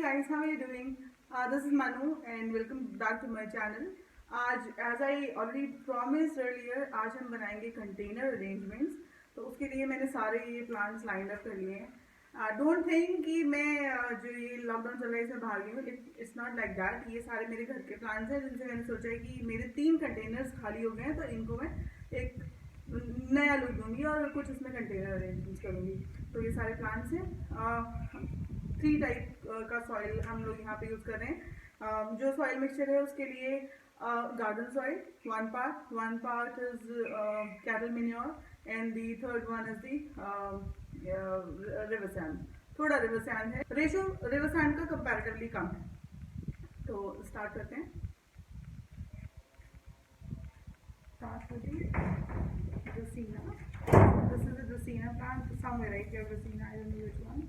guys, how are you doing? This is Manu and welcome back to my channel. आज as I already promised earlier, आज हम बनाएंगे container arrangements. तो उसके लिए मैंने सारे ये plans lined up कर लिए हैं. Don't think कि मैं जो ये लॉकडाउन चल रहा है इसमें भाग गई हूँ. It's not like that. ये सारे मेरे घर के plans हैं जिनसे मैंने सोचा है कि मेरे 3 containers खाली हो गए हैं तो इनको मैं एक नया लुक दूंगी और कुछ इसमें कंटेनर अरेंजमेंट करूंगी. तो ये सारे प्लांट्स हैं. 3 टाइप का सॉइल हम लोग यहाँ पे यूज़ कर रहे हैं. जो सॉइल मिक्सचर है उसके लिए garden soil 1 part is cattle manure and the third one is the river sand. थोड़ा रिवर सैंड है, रेशो रिवर सैंड का कंपैरेटिवली कम है. तो स्टार्ट करते हैं. Start with the Dracaena. This is a Dracaena plant. Some variety of Dracaena, I don't know which one.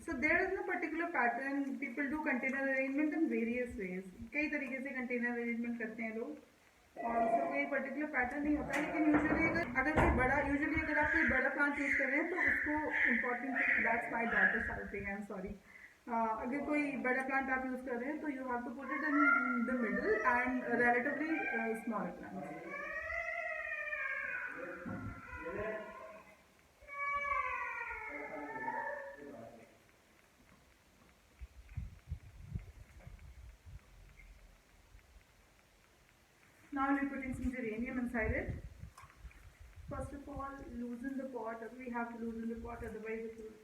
So there is no particular pattern. People do container arrangement in various ways. कई तरीके से container arrangement करते हैं लोग. और उसका कोई particular pattern नहीं होता है. लेकिन usually अगर आप कोई बड़ा plant use कर रहे हैं तो उसको important. That's my daughter shouting. I'm sorry. अगर कोई बड़ा प्लांट आप यूज़ कर रहे हैं तो you have to put it in the middle and relatively small plant. Now we're putting some geranium inside it. First of all, loosen the pot. We have to loosen the pot, otherwise it will.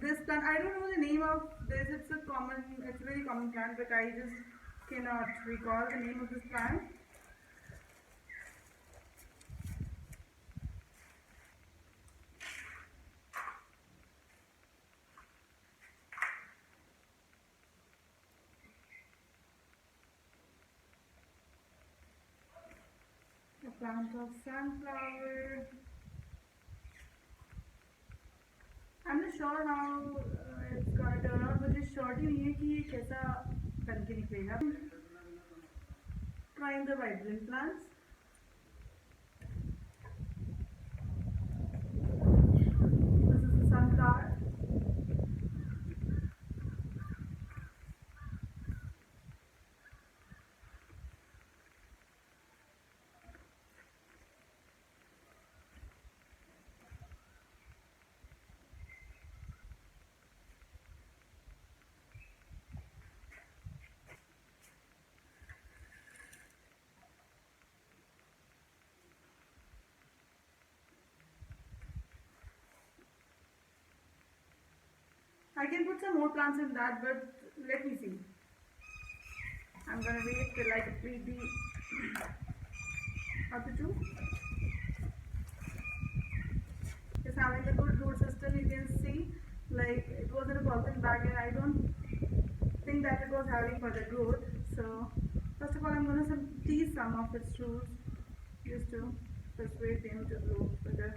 This plant, I don't know the name of this. It's a very common plant, but I just cannot recall the name of this plant. A plant of sunflower. I'm not sure how it's gonna turn out, मुझे surety नहीं है कि ये कैसा बन के निकलेगा. Trying the vibrant plants. This is the sunflower. I can put some more plants in that, but let me see. I'm gonna wait till I complete the other two. It's having a good root system. You can see, like it was in a polythene bag, and I don't think that it was having further growth. So first of all, I'm gonna tease some of its roots just to persuade them to grow further.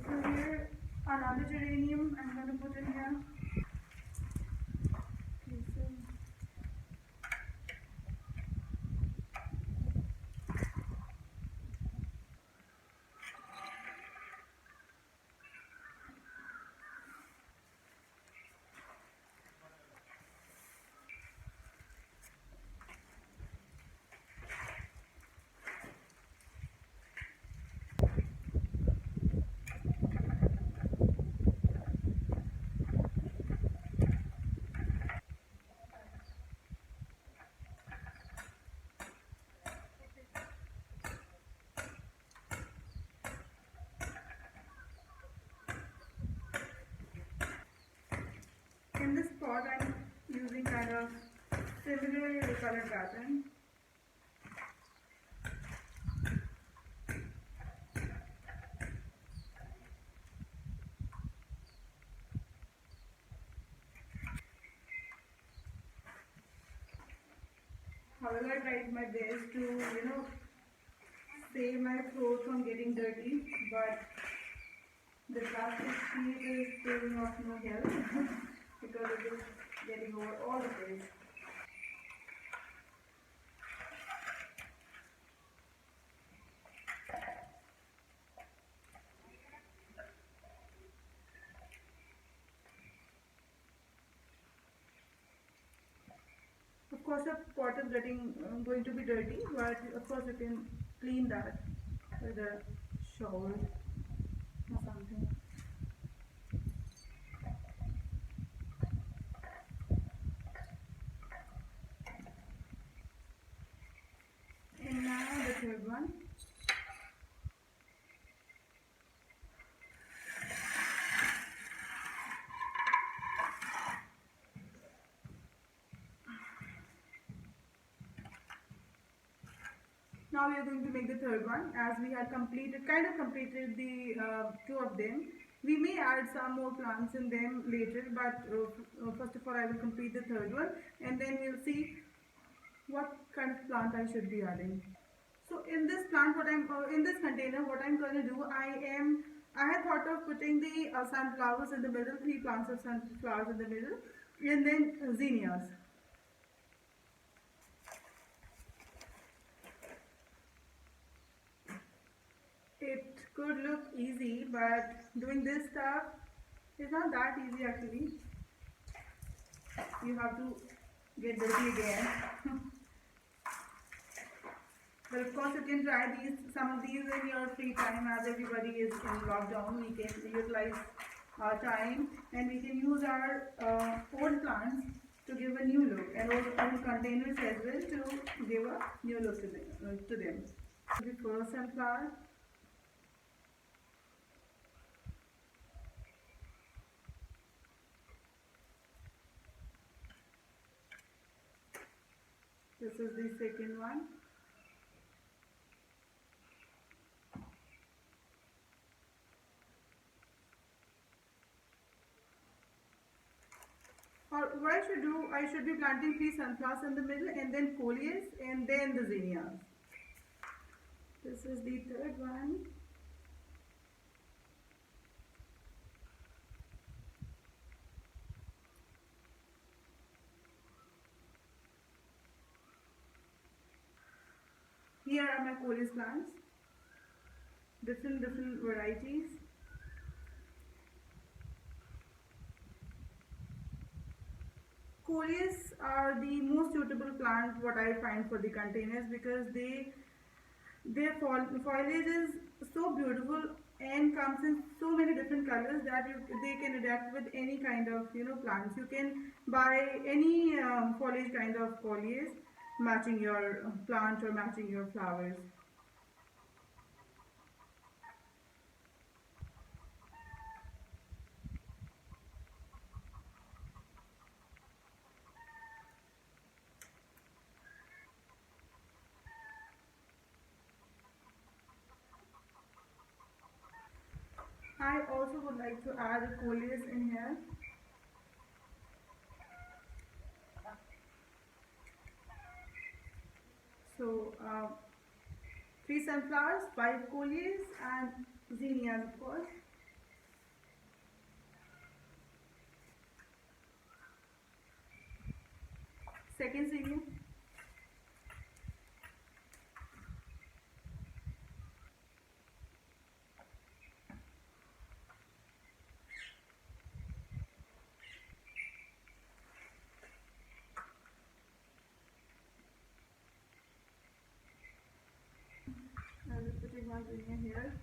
So here another geranium I'm going to put in here. Okay, so similar color pattern. However, I tried my best to, save my clothes from getting dirty, but the plastic sheet is still of no help because it is getting over all the place. Of course, the pot is going to be dirty, but of course you can clean that with a shower or something. And now the third one. Now we are going to make the third one, as we had kind of completed the two of them. We may add some more plants in them later, but first of all I will complete the third one, and then we'll see what kind of plant I should be adding. So in this plant, in this container, what I'm going to do, I had thought of putting the sunflowers in the middle, 3 plants of sunflowers in the middle, and then zinnias. It could look easy, but doing this stuff is not that easy actually. You have to get dirty again. But of course you can try some of these in your free time, as everybody is in lockdown. We can utilize our time and we can use our old plants to give a new look, and old containers as well to give a new look to them. The first sunflower. This is the second one. Or what I should be planting 3 sunflowers in the middle, and then coleus, and then the zinnias. This is the third one. Here are my coleus plants, different varieties. Coleus are the most suitable plant what I find for the containers, because their foliage is so beautiful and comes in so many different colors that they can adapt with any kind of plants. You can buy any foliage kind of coleus matching your plant or matching your flowers. I also would like to add a coleus in here. So 3 sunflowers, 5 coleus, and zinnias of course. Second zinnia. I will be putting one zinnia here.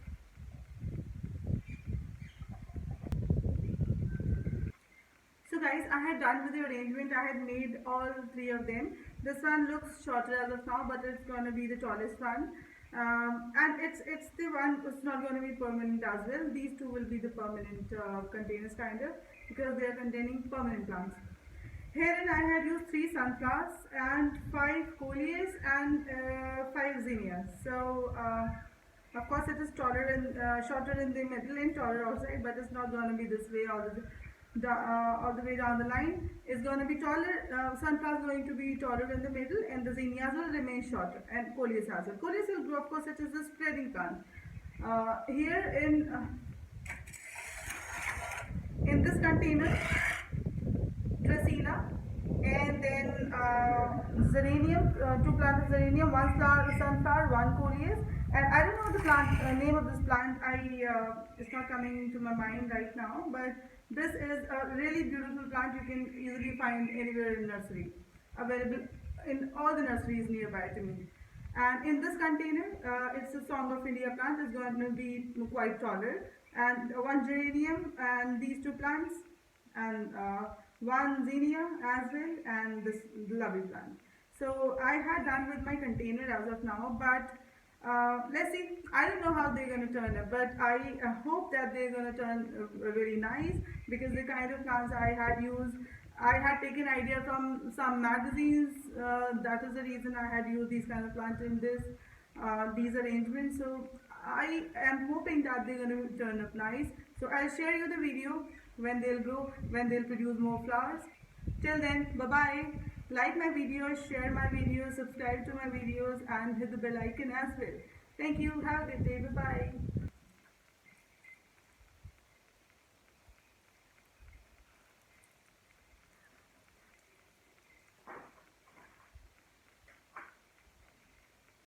So guys, I had done with the arrangement. I had made all 3 of them. This one looks shorter as of now, but it's going to be the tallest one. And it's the one, it's not going to be permanent as well. These 2 will be the permanent containers kind of, because they are containing permanent plants. Herein I had used 3 sunflowers and 5 coleus and 5 zinnias. So of course it is taller and shorter in the middle and taller outside, but it's not going to be this way all the way down the line. It's going to be taller. Sunflowers going to be taller in the middle, and the zinnias will remain shorter, and coleus as well. Coleus will grow, of course, it is a spreading plant. Here in this container, Dracaena, and then geranium, 2 plants of geranium, 1 sunflower, 1 coleus, and I don't know the plant name of this plant. It's not coming to my mind right now, but this is a really beautiful plant. You can easily find anywhere in nursery, available in all the nurseries nearby to me. And in this container, it's a Song of India plant. It's going to be quite taller, and 1 geranium and these 2 plants, and 1 zinnia as well, and this lovely plant. So I had done with my container as of now, but let's see. I don't know how they're going to turn up, but I hope that they're going to turn really nice, because the kind of plants I had used, I had taken idea from some magazines. That is the reason I had used these kind of plants in these arrangements. So I am hoping that they're going to turn up nice. So I'll share you the video when they'll grow, when they'll produce more flowers. Till then, bye bye. Like my videos, share my videos, subscribe to my videos, and hit the bell icon as well. Thank you. Have a good day. Bye bye.